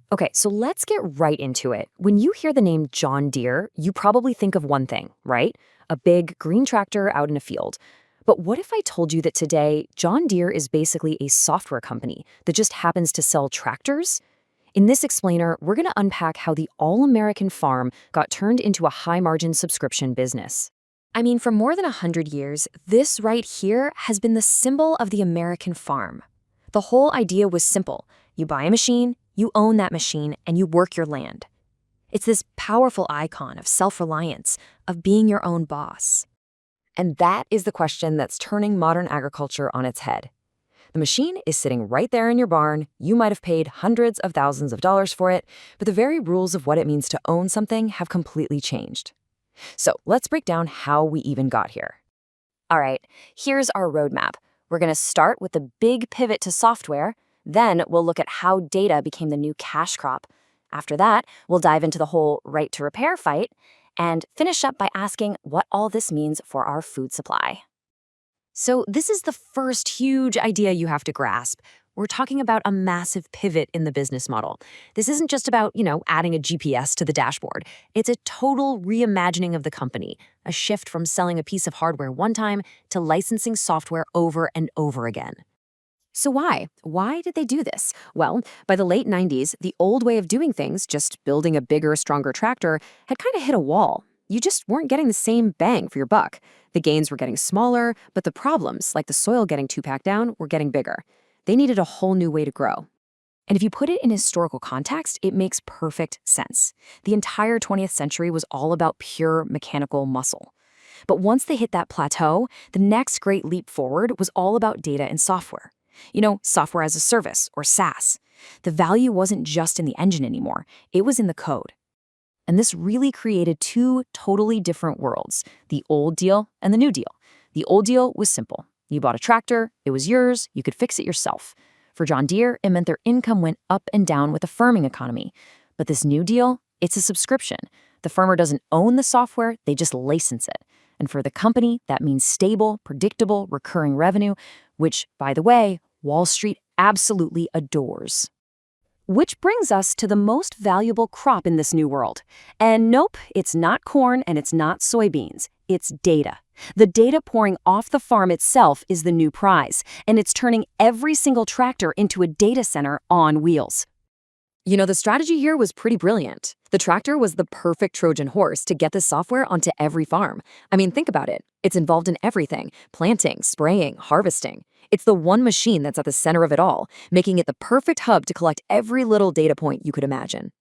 Okay, so let's get right into it. When you hear the name John Deere, you probably think of one thing, right? A big green tractor out in a field. But what if I told you that today, John Deere is basically a software company that just happens to sell tractors? In this explainer, we're going to unpack how the all-American farm got turned into a high-margin subscription business. I mean, for more than 100 years, this right here has been the symbol of the American farm. The whole idea was simple. You buy a machine, you own that machine, and you work your land. It's this powerful icon of self-reliance, of being your own boss. And that is the question that's turning modern agriculture on its head. The machine is sitting right there in your barn. You might have paid hundreds of thousands of dollars for it, but the very rules of what it means to own something have completely changed. So let's break down how we even got here. All right, here's our roadmap. We're going to start with the big pivot to software. Then we'll look at how data became the new cash crop. After that, we'll dive into the whole right to repair fight and finish up by asking what all this means for our food supply. So this is the first huge idea you have to grasp. We're talking about a massive pivot in the business model. This isn't just about, adding a GPS to the dashboard. It's a total reimagining of the company, a shift from selling a piece of hardware one time to licensing software over and over again. So why? Why did they do this? Well, by the late 90s, the old way of doing things, just building a bigger, stronger tractor, had kind of hit a wall. You just weren't getting the same bang for your buck. The gains were getting smaller, but the problems, like the soil getting too packed down, were getting bigger. They needed a whole new way to grow. And if you put it in historical context, it makes perfect sense. The entire 20th century was all about pure mechanical muscle. But once they hit that plateau, the next great leap forward was all about data and software. Software as a service, or SaaS. The value wasn't just in the engine anymore, it was in the code. And this really created two totally different worlds, the old deal and the new deal. The old deal was simple. You bought a tractor, it was yours, you could fix it yourself. For John Deere, it meant their income went up and down with the farming economy. But this new deal, it's a subscription. The farmer doesn't own the software, they just license it. And for the company, that means stable, predictable, recurring revenue, which, by the way, Wall Street absolutely adores. Which brings us to the most valuable crop in this new world. And nope, it's not corn and it's not soybeans. It's data. The data pouring off the farm itself is the new prize, and it's turning every single tractor into a data center on wheels. The strategy here was pretty brilliant. The tractor was the perfect Trojan horse to get this software onto every farm. I mean, think about it. It's involved in everything: planting, spraying, harvesting. It's the one machine that's at the center of it all, making it the perfect hub to collect every little data point you could imagine.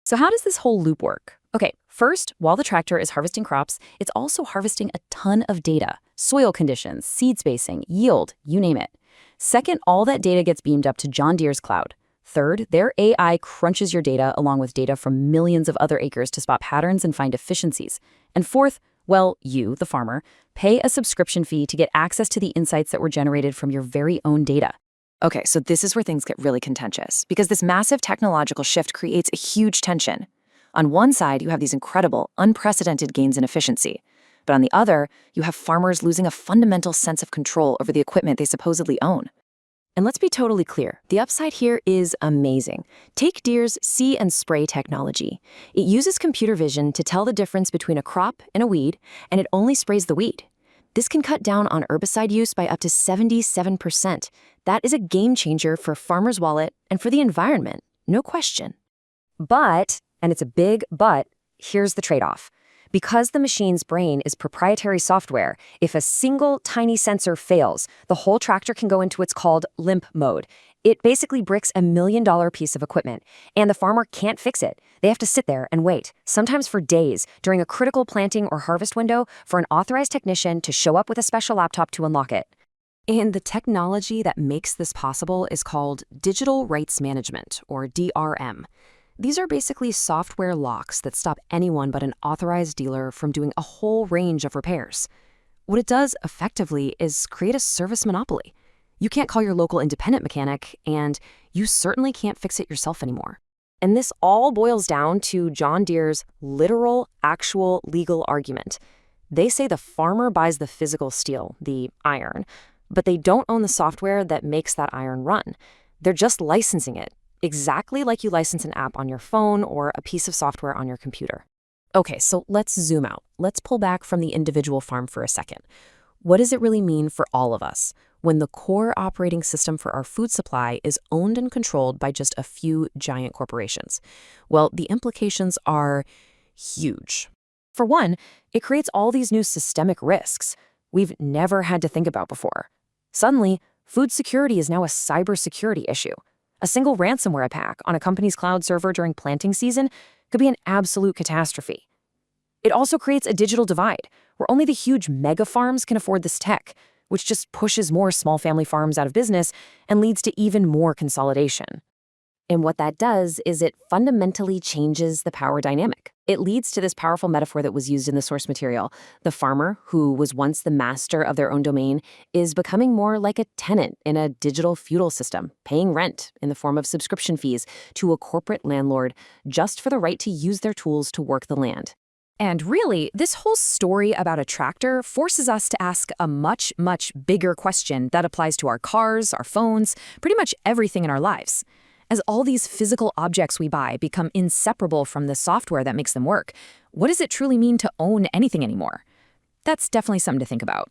So how does this whole loop work? Okay, first, while the tractor is harvesting crops, it's also harvesting a ton of data: soil conditions, seed spacing, yield, you name it. Second, all that data gets beamed up to John Deere's cloud. Third, their AI crunches your data along with data from millions of other acres to spot patterns and find efficiencies. And fourth, well, you, the farmer, pay a subscription fee to get access to the insights that were generated from your very own data. Okay, so this is where things get really contentious, because this massive technological shift creates a huge tension. On one side, you have these incredible, unprecedented gains in efficiency. But on the other, you have farmers losing a fundamental sense of control over the equipment they supposedly own. And let's be totally clear, the upside here is amazing. Take Deere's See and Spray technology. It uses computer vision to tell the difference between a crop and a weed, and it only sprays the weed. This can cut down on herbicide use by up to 77%. That is a game changer for farmers' wallet and for the environment, no question. But, and it's a big but, here's the trade-off. Because the machine's brain is proprietary software, if a single tiny sensor fails, the whole tractor can go into what's called limp mode. It basically bricks $1 million piece of equipment, and the farmer can't fix it. They have to sit there and wait, sometimes for days, during a critical planting or harvest window for an authorized technician to show up with a special laptop to unlock it. And the technology that makes this possible is called digital rights management, or DRM. These are basically software locks that stop anyone but an authorized dealer from doing a whole range of repairs. What it does effectively is create a service monopoly. You can't call your local independent mechanic, and you certainly can't fix it yourself anymore. And this all boils down to John Deere's literal, actual legal argument. They say the farmer buys the physical steel, the iron, but they don't own the software that makes that iron run. They're just licensing it. exactly like you license an app on your phone or a piece of software on your computer. Okay, so let's zoom out. Let's pull back from the individual farm for a second. What does it really mean for all of us when the core operating system for our food supply is owned and controlled by just a few giant corporations? Well, the implications are huge. For one, it creates all these new systemic risks we've never had to think about before. Suddenly, food security is now a cybersecurity issue. A single ransomware attack on a company's cloud server during planting season could be an absolute catastrophe. It also creates a digital divide, where only the huge mega farms can afford this tech, which just pushes more small family farms out of business and leads to even more consolidation. And what that does is it fundamentally changes the power dynamic. It leads to this powerful metaphor that was used in the source material. The farmer, who was once the master of their own domain, is becoming more like a tenant in a digital feudal system, paying rent in the form of subscription fees to a corporate landlord just for the right to use their tools to work the land. And really, this whole story about a tractor forces us to ask a much, much bigger question that applies to our cars, our phones, pretty much everything in our lives. As all these physical objects we buy become inseparable from the software that makes them work, what does it truly mean to own anything anymore? That's definitely something to think about.